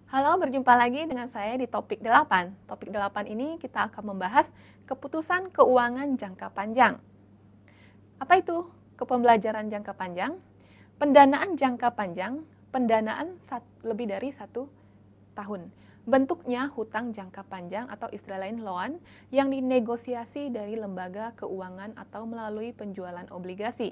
Halo, berjumpa lagi dengan saya di topik 8. Topik 8 ini kita akan membahas keputusan keuangan jangka panjang. Apa itu kepembelajaran jangka panjang? Pendanaan jangka panjang, pendanaan lebih dari 1 tahun. Bentuknya hutang jangka panjang atau istilah lain loan yang dinegosiasi dari lembaga keuangan atau melalui penjualan obligasi.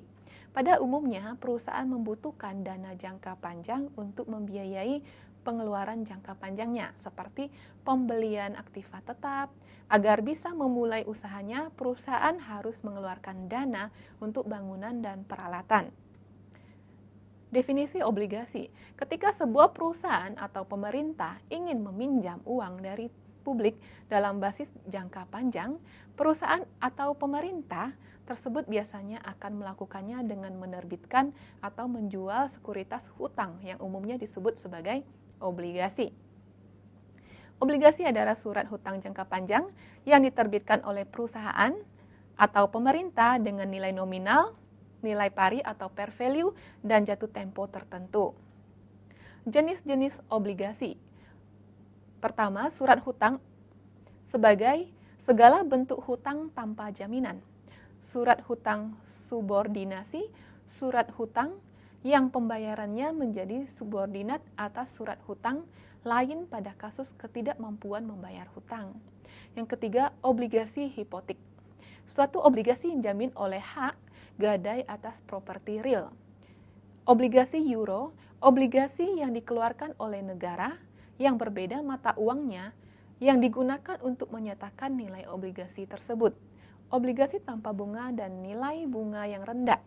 Pada umumnya, perusahaan membutuhkan dana jangka panjang untuk membiayai pengeluaran jangka panjangnya, seperti pembelian aktiva tetap. Agar bisa memulai usahanya, perusahaan harus mengeluarkan dana untuk bangunan dan peralatan. Definisi obligasi: ketika sebuah perusahaan atau pemerintah ingin meminjam uang dari publik dalam basis jangka panjang, perusahaan atau pemerintah tersebut biasanya akan melakukannya dengan menerbitkan atau menjual sekuritas hutang yang umumnya disebut sebagai obligasi. Obligasi adalah surat hutang jangka panjang yang diterbitkan oleh perusahaan atau pemerintah dengan nilai nominal, nilai pari atau par value, dan jatuh tempo tertentu. Jenis-jenis obligasi. Pertama, surat hutang sebagai segala bentuk hutang tanpa jaminan. Surat hutang subordinasi, surat hutang yang pembayarannya menjadi subordinat atas surat hutang lain pada kasus ketidakmampuan membayar hutang. Yang ketiga, obligasi hipotek. Suatu obligasi yang dijamin oleh hak gadai atas properti real. Obligasi euro, obligasi yang dikeluarkan oleh negara yang berbeda mata uangnya yang digunakan untuk menyatakan nilai obligasi tersebut. Obligasi tanpa bunga dan nilai bunga yang rendah.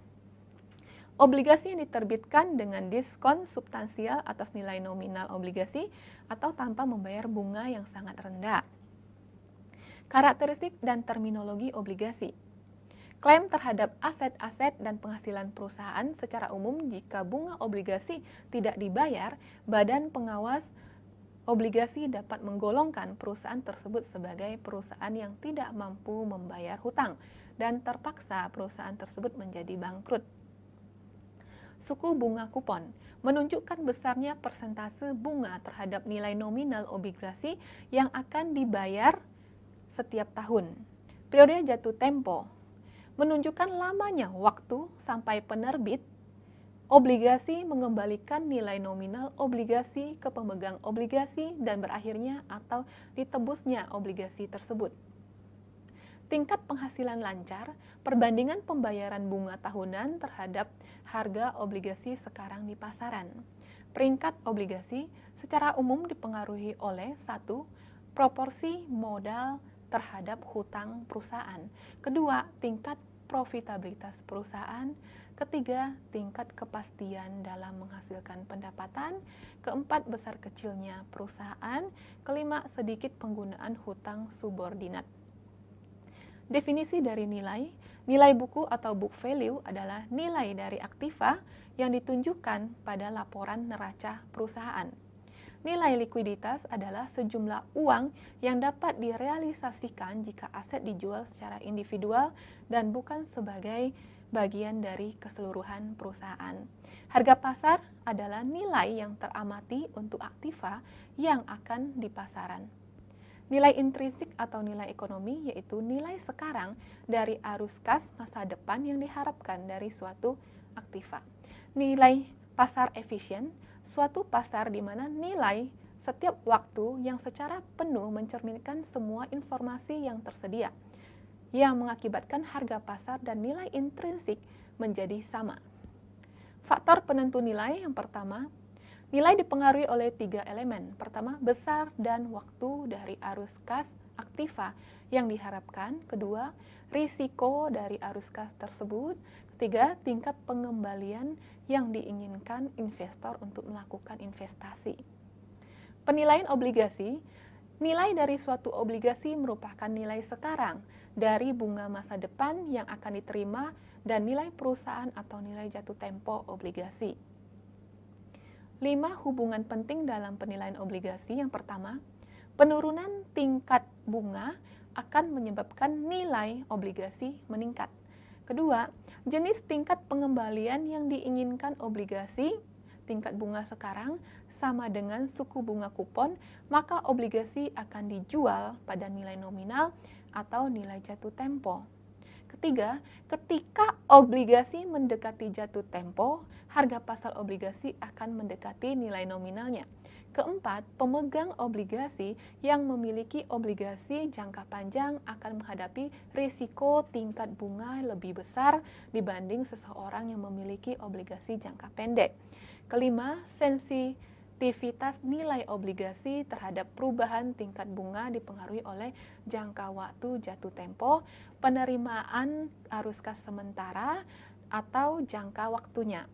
Obligasi yang diterbitkan dengan diskon substansial atas nilai nominal obligasi atau tanpa membayar bunga yang sangat rendah. Karakteristik dan terminologi obligasi. Klaim terhadap aset-aset dan penghasilan perusahaan secara umum. Jika bunga obligasi tidak dibayar, Badan Pengawas Obligasi dapat menggolongkan perusahaan tersebut sebagai perusahaan yang tidak mampu membayar hutang dan terpaksa perusahaan tersebut menjadi bangkrut. Suku bunga kupon menunjukkan besarnya persentase bunga terhadap nilai nominal obligasi yang akan dibayar setiap tahun. Periode jatuh tempo menunjukkan lamanya waktu sampai penerbit obligasi mengembalikan nilai nominal obligasi ke pemegang obligasi dan berakhirnya atau ditebusnya obligasi tersebut. Tingkat penghasilan lancar, perbandingan pembayaran bunga tahunan terhadap harga obligasi sekarang di pasaran. Peringkat obligasi secara umum dipengaruhi oleh 1. Proporsi modal terhadap hutang perusahaan. Kedua, tingkat profitabilitas perusahaan. Ketiga, tingkat kepastian dalam menghasilkan pendapatan. Keempat, besar kecilnya perusahaan. Kelima, sedikit penggunaan hutang subordinat. Definisi dari nilai. Nilai buku atau book value adalah nilai dari aktiva yang ditunjukkan pada laporan neraca perusahaan. Nilai likuiditas adalah sejumlah uang yang dapat direalisasikan jika aset dijual secara individual dan bukan sebagai bagian dari keseluruhan perusahaan. Harga pasar adalah nilai yang teramati untuk aktiva yang akan di pasaran. Nilai intrinsik atau nilai ekonomi yaitu nilai sekarang dari arus kas masa depan yang diharapkan dari suatu aktiva. Nilai pasar efisien, suatu pasar di mana nilai setiap waktu yang secara penuh mencerminkan semua informasi yang tersedia, yang mengakibatkan harga pasar dan nilai intrinsik menjadi sama. Faktor penentu nilai yang pertama, nilai dipengaruhi oleh 3 elemen. Pertama, besar dan waktu dari arus kas aktiva yang diharapkan. Kedua, risiko dari arus kas tersebut. Ketiga, tingkat pengembalian yang diinginkan investor untuk melakukan investasi. Penilaian obligasi. Nilai dari suatu obligasi merupakan nilai sekarang dari bunga masa depan yang akan diterima dan nilai perusahaan atau nilai jatuh tempo obligasi. 5 hubungan penting dalam penilaian obligasi. Yang pertama, penurunan tingkat bunga akan menyebabkan nilai obligasi meningkat. Kedua, jenis tingkat pengembalian yang diinginkan obligasi. tingkat bunga sekarang sama dengan suku bunga kupon, maka obligasi akan dijual pada nilai nominal atau nilai jatuh tempo. Ketiga, ketika obligasi mendekati jatuh tempo, harga pasar obligasi akan mendekati nilai nominalnya. Keempat, pemegang obligasi yang memiliki obligasi jangka panjang akan menghadapi risiko tingkat bunga lebih besar dibanding seseorang yang memiliki obligasi jangka pendek. Kelima, sensitivitas nilai obligasi terhadap perubahan tingkat bunga dipengaruhi oleh jangka waktu jatuh tempo, penerimaan arus kas sementara, atau jangka waktunya.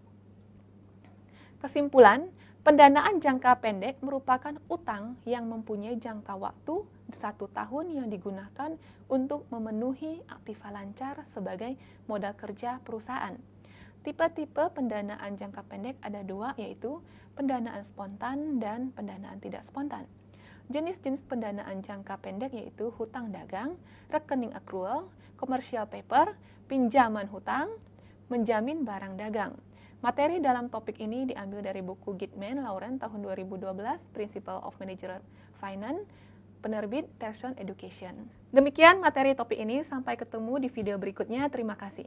Kesimpulan, pendanaan jangka pendek merupakan utang yang mempunyai jangka waktu 1 tahun yang digunakan untuk memenuhi aktiva lancar sebagai modal kerja perusahaan. Tipe-tipe pendanaan jangka pendek ada 2, yaitu pendanaan spontan dan pendanaan tidak spontan. Jenis-jenis pendanaan jangka pendek yaitu hutang dagang, rekening accrual, commercial paper, pinjaman hutang, menjamin barang dagang. Materi dalam topik ini diambil dari buku Gitman Lauren tahun 2012, Principle of Managerial Finance, penerbit Thomson Education. Demikian materi topik ini, sampai ketemu di video berikutnya. Terima kasih.